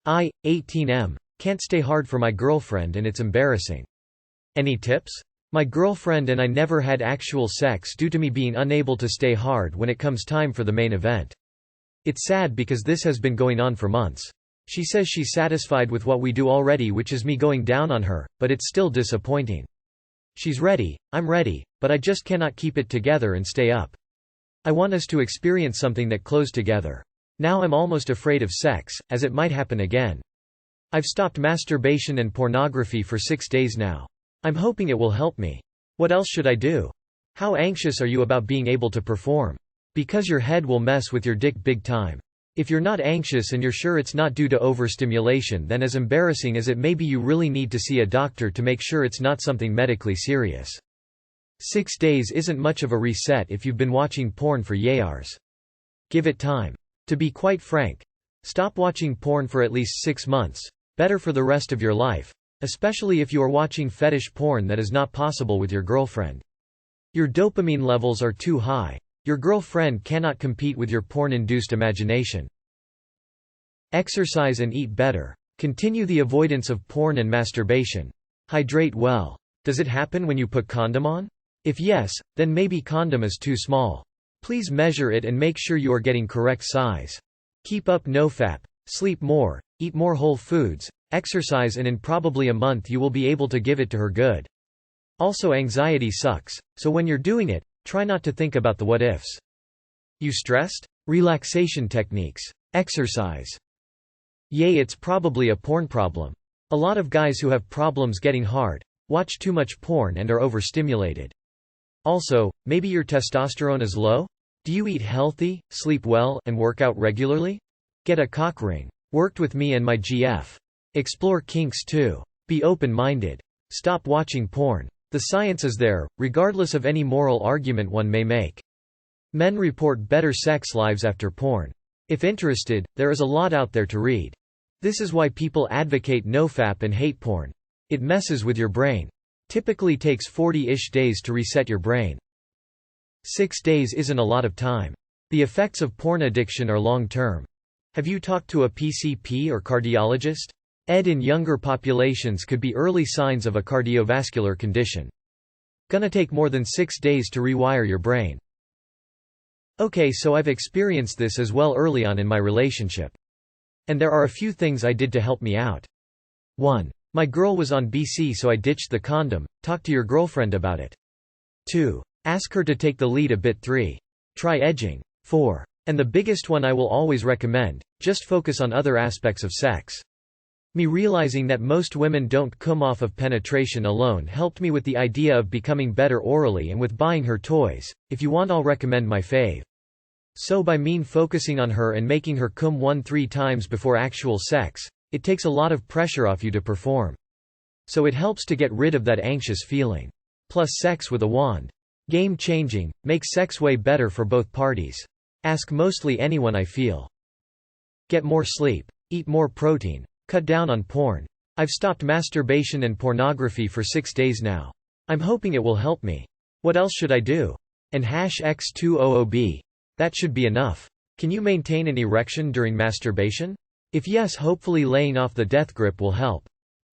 18M. Can't stay hard for my girlfriend and it's embarrassing. Any tips? My girlfriend and I never had actual sex due to me being unable to stay hard when it comes time for the main event. It's sad because this has been going on for months. She says she's satisfied with what we do already, which is me going down on her, but it's still disappointing. She's ready, I'm ready, but I just cannot keep it together and stay up. I want us to experience something that close together. Now I'm almost afraid of sex, as it might happen again. I've stopped masturbation and pornography for 6 days now. I'm hoping it will help me. What else should I do? How anxious are you about being able to perform? Because your head will mess with your dick big time. If you're not anxious and you're sure it's not due to overstimulation, then as embarrassing as it may be, you really need to see a doctor to make sure it's not something medically serious. 6 days isn't much of a reset if you've been watching porn for years. Give it time. To be quite frank, stop watching porn for at least 6 months. Better for the rest of your life. Especially if you are watching fetish porn that is not possible with your girlfriend. Your dopamine levels are too high. Your girlfriend cannot compete with your porn-induced imagination. Exercise and eat better. Continue the avoidance of porn and masturbation. Hydrate well. Does it happen when you put condom on? If yes, then maybe condom is too small. Please measure it and make sure you are getting correct size. Keep up nofap. Sleep more. Eat more whole foods. Exercise, and in probably a month you will be able to give it to her good. Also, anxiety sucks, so when you're doing it, try not to think about the what-ifs. You stressed? Relaxation techniques. Exercise. Yay, it's probably a porn problem. A lot of guys who have problems getting hard watch too much porn and are overstimulated. Also, maybe your testosterone is low? Do you eat healthy, sleep well, and work out regularly? Get a cock ring. Worked with me and my GF. Explore kinks too. Be open-minded. Stop watching porn. The science is there, regardless of any moral argument one may make. Men report better sex lives after porn. If interested, there is a lot out there to read. This is why people advocate nofap and hate porn. It messes with your brain. Typically takes 40-ish days to reset your brain. 6 days isn't a lot of time. The effects of porn addiction are long-term. Have you talked to a PCP or cardiologist? In younger populations could be early signs of a cardiovascular condition. Gonna take more than 6 days to rewire your brain. Okay, so I've experienced this as well early on in my relationship. And there are a few things I did to help me out. 1. My girl was on BC, so I ditched the condom. Talk to your girlfriend about it. 2. Ask her to take the lead a bit. 3. Try edging. 4. And the biggest one I will always recommend, just focus on other aspects of sex. Me realizing that most women don't come off of penetration alone helped me with the idea of becoming better orally and with buying her toys. If you want, I'll recommend my fave. So by focusing on her and making her come 1-3 times before actual sex, it takes a lot of pressure off you to perform. So it helps to get rid of that anxious feeling. Plus sex with a wand. Game changing, makes sex way better for both parties. Ask mostly anyone I feel. Get more sleep. Eat more protein. Cut down on porn. I've stopped masturbation and pornography for 6 days now. I'm hoping it will help me. What else should I do? And #X200B. That should be enough. Can you maintain an erection during masturbation? If yes, hopefully laying off the death grip will help.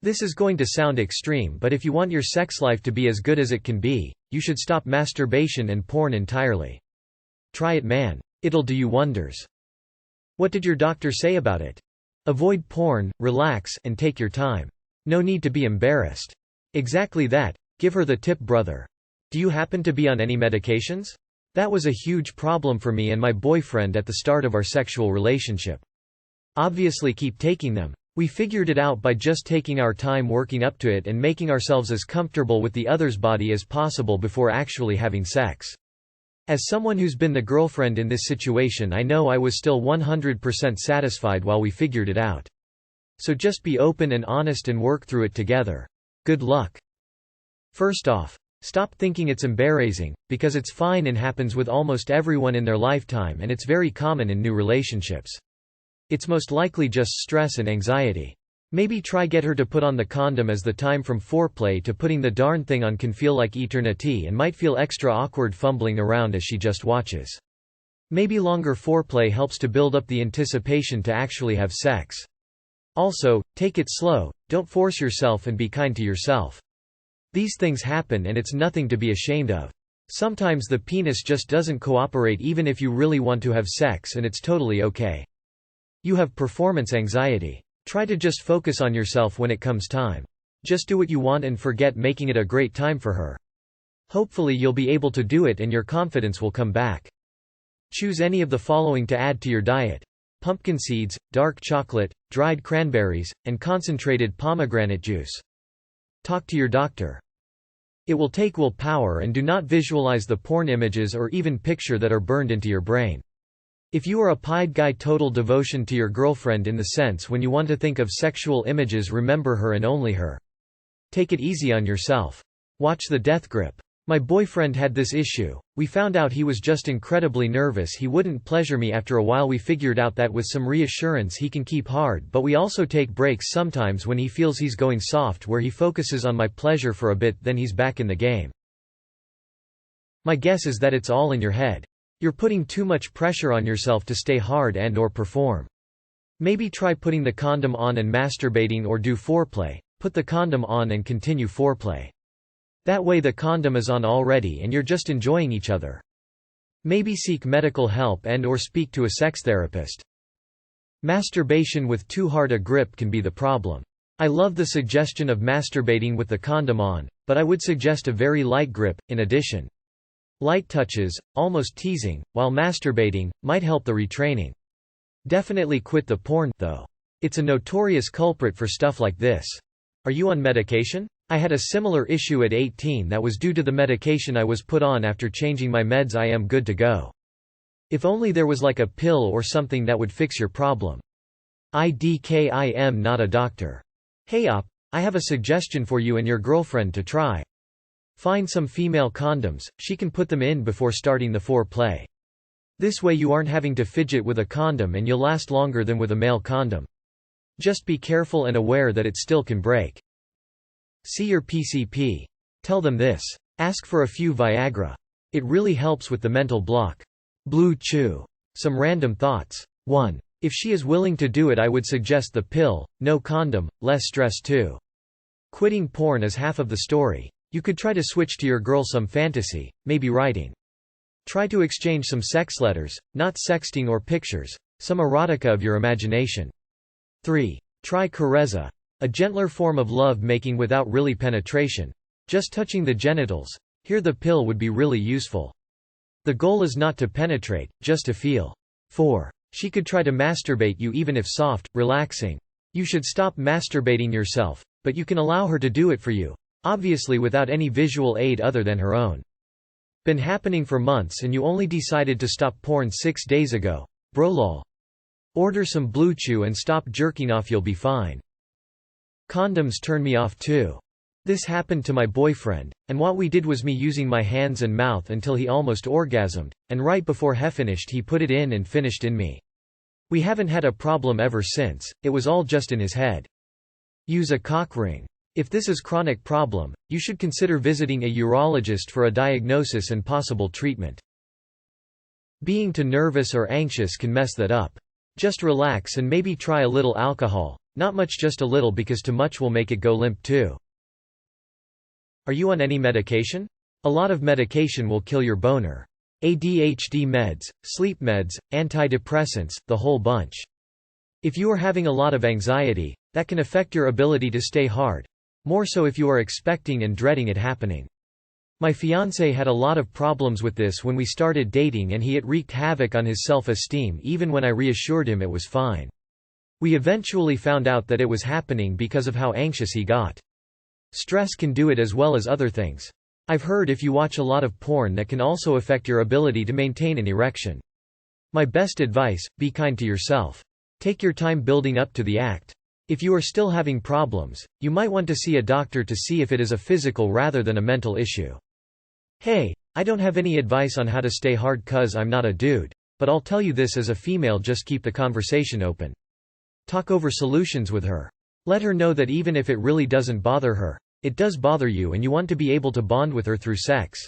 This is going to sound extreme, but if you want your sex life to be as good as it can be, you should stop masturbation and porn entirely. Try it, man. It'll do you wonders. What did your doctor say about it? Avoid porn, relax, and take your time. No need to be embarrassed. Exactly that. Give her the tip, brother. Do you happen to be on any medications? That was a huge problem for me and my boyfriend at the start of our sexual relationship. Obviously keep taking them. We figured it out by just taking our time working up to it and making ourselves as comfortable with the other's body as possible before actually having sex. As someone who's been the girlfriend in this situation, I know I was still 100% satisfied while we figured it out. So just be open and honest and work through it together. Good luck. First off, stop thinking it's embarrassing, because it's fine and happens with almost everyone in their lifetime, and it's very common in new relationships. It's most likely just stress and anxiety. Maybe try get her to put on the condom, as the time from foreplay to putting the darn thing on can feel like eternity and might feel extra awkward fumbling around as she just watches. Maybe longer foreplay helps to build up the anticipation to actually have sex. Also, take it slow, don't force yourself and be kind to yourself. These things happen and it's nothing to be ashamed of. Sometimes the penis just doesn't cooperate even if you really want to have sex, and it's totally okay. You have performance anxiety. Try to just focus on yourself when it comes time. Just do what you want and forget making it a great time for her. Hopefully you'll be able to do it and your confidence will come back. Choose any of the following to add to your diet: pumpkin seeds, dark chocolate, dried cranberries, and concentrated pomegranate juice. Talk to your doctor. It will take willpower, and do not visualize the porn images or even picture that are burned into your brain. If you are a pied guy, total devotion to your girlfriend in the sense when you want to think of sexual images, remember her and only her. Take it easy on yourself. Watch the death grip. My boyfriend had this issue. We found out he was just incredibly nervous. He wouldn't pleasure me. After a while we figured out that with some reassurance he can keep hard, but we also take breaks sometimes when he feels he's going soft, where he focuses on my pleasure for a bit, then he's back in the game. My guess is that it's all in your head. You're putting too much pressure on yourself to stay hard and/or perform. Maybe try putting the condom on and masturbating, or do foreplay. Put the condom on and continue foreplay. That way the condom is on already and you're just enjoying each other. Maybe seek medical help and/or speak to a sex therapist. Masturbation with too hard a grip can be the problem. I love the suggestion of masturbating with the condom on, but I would suggest a very light grip. In addition, light touches, almost teasing, while masturbating, might help the retraining. Definitely quit the porn, though. It's a notorious culprit for stuff like this. Are you on medication? I had a similar issue at 18 that was due to the medication I was put on. After changing my meds, I am good to go. If only there was like a pill or something that would fix your problem. I am not a doctor. Hey op, I have a suggestion for you and your girlfriend to try. Find some female condoms, she can put them in before starting the foreplay. This way you aren't having to fidget with a condom and you'll last longer than with a male condom. Just be careful and aware that it still can break. See your PCP. Tell them this. Ask for a few Viagra. It really helps with the mental block. Blue Chew. Some random thoughts. 1. If she is willing to do it, I would suggest the pill, no condom, less stress too. Quitting porn is half of the story. You could try to switch to your girl some fantasy, maybe writing. Try to exchange some sex letters, not sexting or pictures, some erotica of your imagination. 3. Try carezza. A gentler form of love-making without really penetration. Just touching the genitals. Here the pill would be really useful. The goal is not to penetrate, just to feel. 4. She could try to masturbate you even if soft, relaxing. You should stop masturbating yourself, but you can allow her to do it for you. Obviously without any visual aid other than her own. Been happening for months and you only decided to stop porn 6 days ago. Bro lol. Order some Blue Chew and stop jerking off, you'll be fine. Condoms turn me off too. This happened to my boyfriend, and what we did was me using my hands and mouth until he almost orgasmed, and right before he finished he put it in and finished in me. We haven't had a problem ever since, it was all just in his head. Use a cock ring. If this is chronic problem, you should consider visiting a urologist for a diagnosis and possible treatment. Being too nervous or anxious can mess that up. Just relax and maybe try a little alcohol. Not much, just a little, because too much will make it go limp too. Are you on any medication? A lot of medication will kill your boner. ADHD meds, sleep meds, antidepressants, the whole bunch. If you are having a lot of anxiety, that can affect your ability to stay hard. More so if you are expecting and dreading it happening. My fiancé had a lot of problems with this when we started dating, and it wreaked havoc on his self-esteem even when I reassured him it was fine. We eventually found out that it was happening because of how anxious he got. Stress can do it as well as other things. I've heard if you watch a lot of porn that can also affect your ability to maintain an erection. My best advice, be kind to yourself. Take your time building up to the act. If you are still having problems, you might want to see a doctor to see if it is a physical rather than a mental issue. Hey, I don't have any advice on how to stay hard 'cause I'm not a dude, but I'll tell you this as a female: just keep the conversation open. Talk over solutions with her. Let her know that even if it really doesn't bother her, it does bother you and you want to be able to bond with her through sex.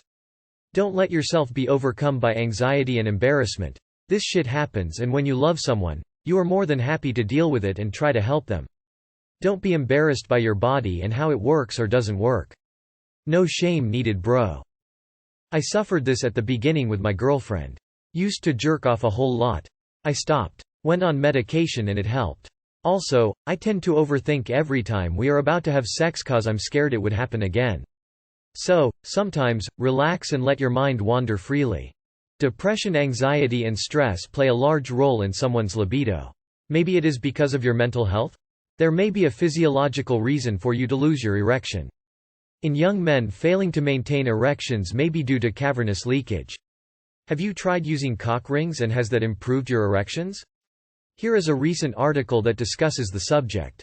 Don't let yourself be overcome by anxiety and embarrassment. This shit happens, and when you love someone, you are more than happy to deal with it and try to help them. Don't be embarrassed by your body and how it works or doesn't work. No shame needed, bro. I suffered this at the beginning with my girlfriend. Used to jerk off a whole lot. I stopped. Went on medication and it helped. Also, I tend to overthink every time we are about to have sex cause I'm scared it would happen again. So, sometimes, relax and let your mind wander freely. Depression, anxiety and stress play a large role in someone's libido. Maybe it is because of your mental health? There may be a physiological reason for you to lose your erection. In young men, failing to maintain erections may be due to cavernous leakage. Have you tried using cock rings and has that improved your erections? Here is a recent article that discusses the subject.